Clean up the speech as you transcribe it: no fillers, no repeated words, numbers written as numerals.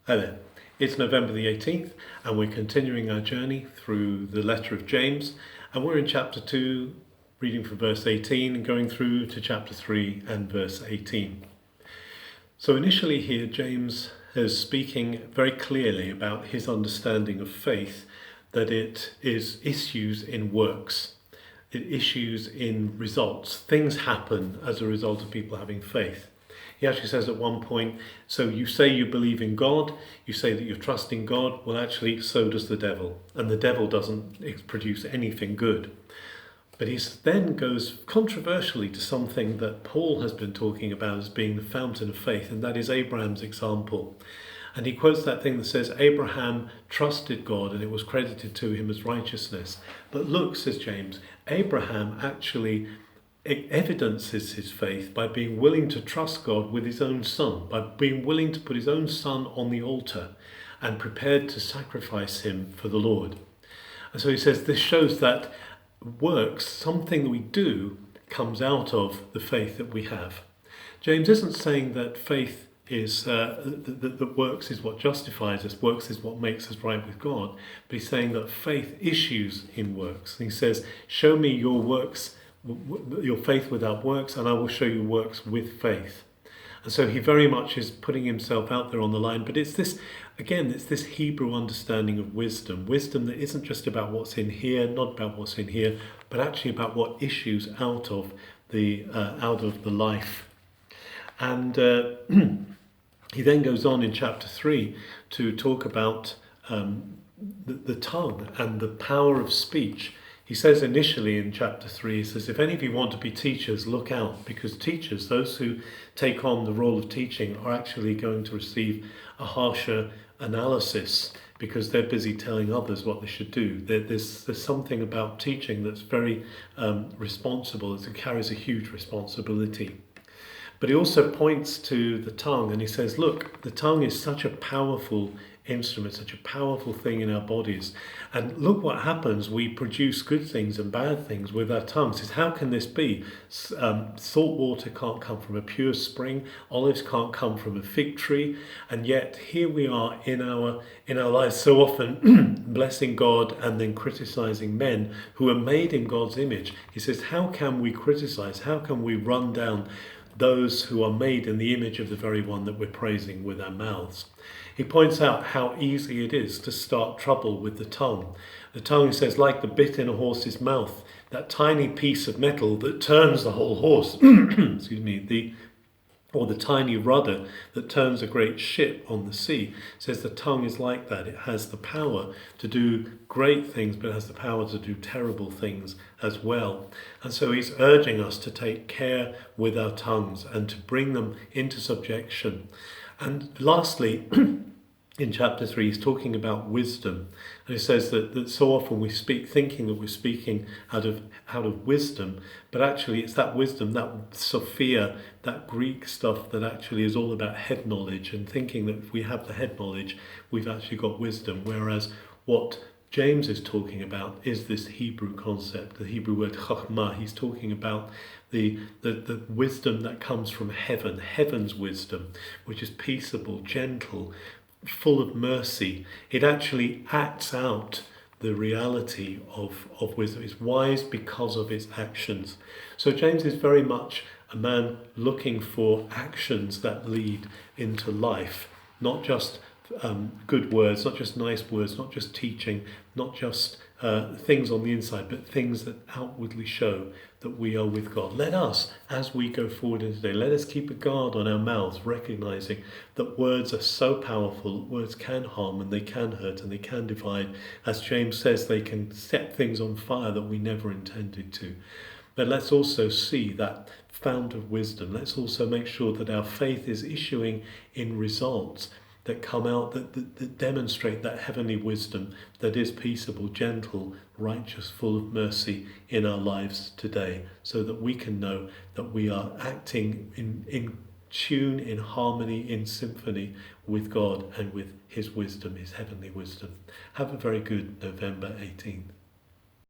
Hi there. It's November the 18th, and we're continuing our journey through the letter of James, and we're in chapter 2, reading from verse 18 and going through to chapter 3 and verse 18. So initially here, James is speaking very clearly about his understanding of faith, that it is issues in works, it issues in results. Things happen as a result of people having faith. He actually says at one point, so you say you believe in God, you say that you trust in God, well actually so does the devil, and the devil doesn't produce anything good. But he then goes controversially to something that Paul has been talking about as being the fountain of faith, and that is Abraham's example. And he quotes that thing that says, Abraham trusted God and it was credited to him as righteousness. But look, says James, Abraham actually evidences his faith by being willing to trust God with his own son, by being willing to put his own son on the altar and prepared to sacrifice him for the Lord. And so he says this shows that works, something that we do, comes out of the faith that we have. James isn't saying that faith is that works is what justifies us, works is what makes us right with God, but he's saying that faith issues in works. And he says, show me your works, your faith without works, and I will show you works with faith. And so he very much is putting himself out there on the line, but it's this Hebrew understanding of wisdom that isn't just about what's in here, not about what's in here, but actually about what issues out of the life. And he then goes on in chapter 3 to talk about the tongue and the power of speech. He says initially in chapter 3, he says, if any of you want to be teachers, look out, because teachers, those who take on the role of teaching, are actually going to receive a harsher analysis because they're busy telling others what they should do. There's something about teaching that's very responsible, it carries a huge responsibility. But he also points to the tongue and he says, look, the tongue is such a powerful instrument, such a powerful thing in our bodies. And look what happens. We produce good things and bad things with our tongues. Says, how can this be? Salt water can't come from a pure spring. Olives can't come from a fig tree. And yet here we are in our lives so often blessing God and then criticizing men who are made in God's image. He says, how can we criticize? How can we run down those who are made in the image of the very one that we're praising with our mouths? He points out how easy it is to start trouble with the tongue. The tongue, he says, like the bit in a horse's mouth, that tiny piece of metal that turns the whole horse, excuse me, the tiny rudder that turns a great ship on the sea. Says the tongue is like that. It has the power to do great things, but it has the power to do terrible things as well. And so he's urging us to take care with our tongues and to bring them into subjection. And lastly, in chapter 3, he's talking about wisdom. And he says that so often we speak thinking that we're speaking out of wisdom, but actually it's that wisdom, that Sophia, that Greek stuff that actually is all about head knowledge, and thinking that if we have the head knowledge, we've actually got wisdom. Whereas what James is talking about is this Hebrew concept, the Hebrew word chachmah. He's talking about the wisdom that comes from heaven, heaven's wisdom, which is peaceable, gentle, full of mercy. It actually acts out the reality of wisdom. It's wise because of its actions. So James is very much a man looking for actions that lead into life, not just good words, not just nice words, not just teaching, not just things on the inside, but things that outwardly show that we are with God. Let us, as we go forward in today, let us keep a guard on our mouths, recognizing that words are so powerful, words can harm and they can hurt and they can divide. As James says, they can set things on fire that we never intended to. But let's also see that fount of wisdom. Let's also make sure that our faith is issuing in results that come out, that demonstrate that heavenly wisdom that is peaceable, gentle, righteous, full of mercy in our lives today, so that we can know that we are acting in tune, in harmony, in symphony with God and with his wisdom, his heavenly wisdom. Have a very good November 18th.